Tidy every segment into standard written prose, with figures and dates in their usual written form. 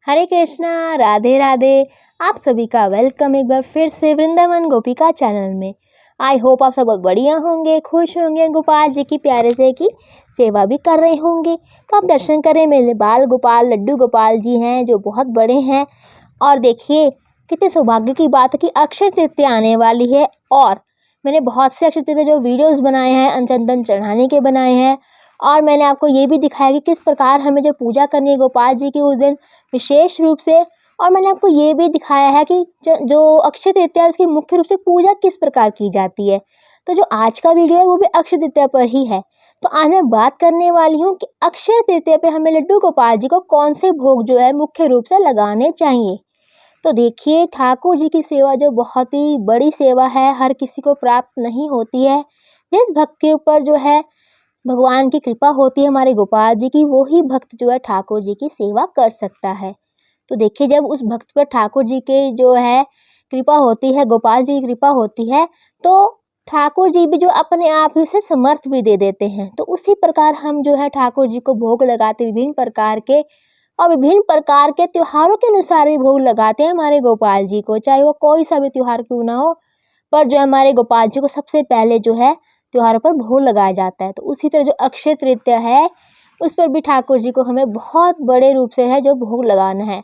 हरे कृष्णा, राधे राधे। आप सभी का वेलकम एक बार फिर से वृंदावन गोपिका चैनल में। आई होप आप सब बहुत बढ़िया होंगे, खुश होंगे, गोपाल जी की प्यारे से की सेवा भी कर रहे होंगे। तो आप दर्शन करें, मेरे बाल गोपाल लड्डू गोपाल जी हैं जो बहुत बड़े हैं। और देखिए कितने सौभाग्य की बात है कि अक्षय तृतीया आने वाली है और मैंने बहुत से अक्षय तृतीया जो वीडियोज़ बनाए हैं चंदन चढ़ाने के बनाए हैं। और मैंने आपको ये भी दिखाया कि किस प्रकार हमें जो पूजा करनी है गोपाल जी की उस दिन विशेष रूप से। और मैंने आपको ये भी दिखाया है कि जो अक्षय तृतीया है उसकी मुख्य रूप से पूजा किस प्रकार की जाती है। तो जो आज का वीडियो है वो भी अक्षय तृतीया पर ही है। तो आज मैं बात करने वाली हूँ कि अक्षय तृतीया पे हमें लड्डू गोपाल जी को कौन से भोग जो है मुख्य रूप से लगाने चाहिए। तो देखिए ठाकुर जी की सेवा जो बहुत ही बड़ी सेवा है, हर किसी को प्राप्त नहीं होती है। जिस भक्त के ऊपर जो है भगवान की कृपा होती है हमारे गोपाल जी की, वो ही भक्त जो है ठाकुर जी की सेवा कर सकता है। तो देखिए जब उस भक्त पर ठाकुर जी के जो है कृपा होती है, गोपाल जी की कृपा होती है, तो ठाकुर जी भी जो अपने आप ही उसे समर्थ भी दे देते हैं। तो उसी प्रकार हम जो है ठाकुर जी को भोग लगाते विभिन्न प्रकार के और विभिन्न प्रकार के त्योहारों के अनुसार भी भोग लगाते हैं हमारे गोपाल जी को, चाहे वो कोई सा भी त्योहार क्यों ना हो। पर जो हमारे गोपाल जी को सबसे पहले जो है त्योहारों पर भोग लगाया जाता है। तो उसी तरह जो अक्षय तृतीया है उस पर भी ठाकुर जी को हमें बहुत बड़े रूप से है जो भोग लगाना है।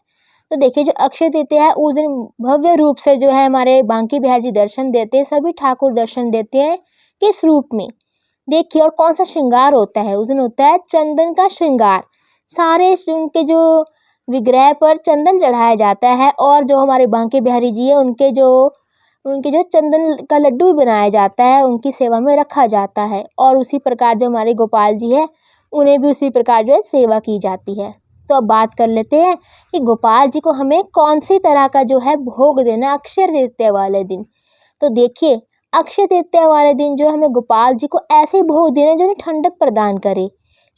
तो देखिए जो अक्षय तृतीया है उस दिन भव्य रूप से जो है हमारे बांके बिहारी जी दर्शन देते हैं, सभी ठाकुर दर्शन देते हैं। किस रूप में देखिए, और कौन सा श्रृंगार होता है उस दिन, होता है चंदन का श्रृंगार। सारे उनके जो विग्रह पर चंदन चढ़ाया जाता है और जो हमारे बांके बिहारी जी है उनके जो चंदन का लड्डू भी बनाया जाता है, उनकी सेवा में रखा जाता है। और उसी प्रकार जो हमारे गोपाल जी है उन्हें भी उसी प्रकार जो है सेवा की जाती है। तो अब बात कर लेते हैं कि गोपाल जी को हमें कौन सी तरह का जो है भोग देना अक्षय तृतीया वाले दिन। तो देखिए अक्षय तृतीया वाले दिन जो हमें गोपाल जी को ऐसे भोग देने जो उन्हें ठंडक प्रदान करे,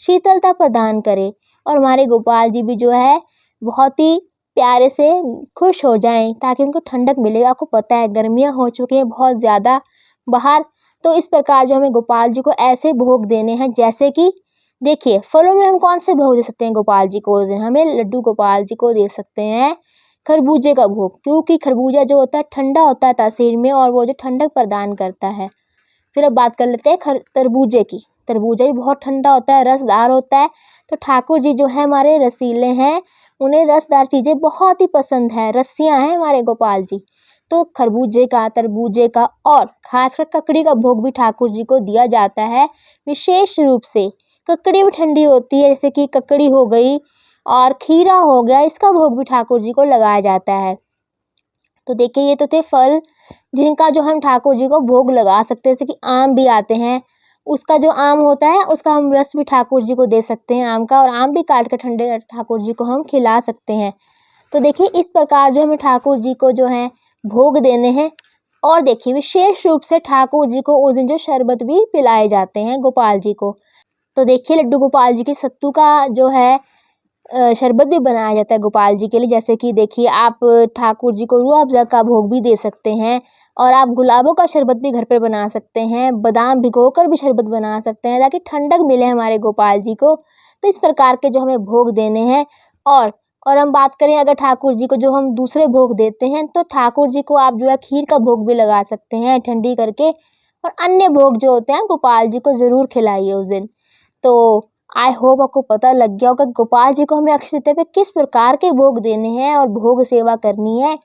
शीतलता प्रदान करे और हमारे गोपाल जी भी जो है बहुत ही प्यारे से खुश हो जाएं ताकि उनको ठंडक मिले। आपको पता है गर्मियाँ हो चुकी हैं बहुत ज़्यादा बाहर, तो इस प्रकार जो हमें गोपाल जी को ऐसे भोग देने हैं जैसे कि देखिए फलों में हम कौन से भोग दे सकते हैं गोपाल जी को उस दिन, हमें लड्डू गोपाल जी को दे सकते हैं खरबूजे का भोग, क्योंकि खरबूजा जो होता है ठंडा होता है तासीर में और वो जो ठंडक प्रदान करता है। फिर अब बात कर लेते हैं तरबूजे की। तरबूजा भी बहुत ठंडा होता है, रसदार होता है। तो ठाकुर जी जो है हमारे रसीले हैं, उन्हें रसदार चीज़ें बहुत ही पसंद है, रस्सियाँ हैं हमारे गोपाल जी। तो खरबूजे का, तरबूजे का और खासकर ककड़ी का भोग भी ठाकुर जी को दिया जाता है विशेष रूप से। ककड़ी भी ठंडी होती है, जैसे कि ककड़ी हो गई और खीरा हो गया, इसका भोग भी ठाकुर जी को लगाया जाता है। तो देखिए ये तो थे फल जिनका जो हम ठाकुर जी को भोग लगा सकते हैं, जैसे कि आम भी आते हैं, उसका जो आम होता है उसका हम रस भी ठाकुर जी को दे सकते हैं आम का, और आम भी काट कर ठंडे ठाकुर जी को हम खिला सकते हैं। तो देखिए इस प्रकार जो हमें ठाकुर जी को जो है भोग देने हैं। और देखिए विशेष रूप से ठाकुर जी को उस दिन जो शरबत भी पिलाए जाते हैं गोपाल जी को। तो देखिए लड्डू गोपाल जी की सत्तू का जो है शरबत भी बनाया जाता है गोपाल जी के लिए। जैसे कि देखिए आप ठाकुर जी को रूह अफ़ज़ा का भोग भी दे सकते हैं और आप गुलाबों का शरबत भी घर पे बना सकते हैं, बादाम भिगोकर भी शरबत बना सकते हैं ताकि ठंडक मिले हमारे गोपाल जी को। तो इस प्रकार के जो हमें भोग देने हैं। और हम बात करें अगर ठाकुर जी को जो हम दूसरे भोग देते हैं, तो ठाकुर जी को आप जो है खीर का भोग भी लगा सकते हैं ठंडी करके, और अन्य भोग जो होते हैं गोपाल जी को ज़रूर खिलाइए उस दिन। तो आई होप आपको पता लग गया होगा गोपाल जी को हमें अक्षय तृतीया पे किस प्रकार के भोग देने हैं और भोग सेवा करनी है।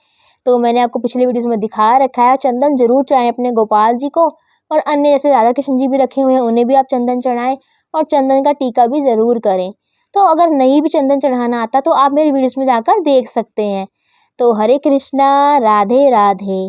तो मैंने आपको पिछले वीडियोस में दिखा रखा है। चंदन जरूर चढ़ाएं अपने गोपाल जी को, और अन्य जैसे राधा कृष्ण जी भी रखे हुए हैं उन्हें भी आप चंदन चढ़ाएं और चंदन का टीका भी ज़रूर करें। तो अगर नहीं भी चंदन चढ़ाना आता तो आप मेरी वीडियोस में जाकर देख सकते हैं। तो हरे कृष्णा, राधे राधे।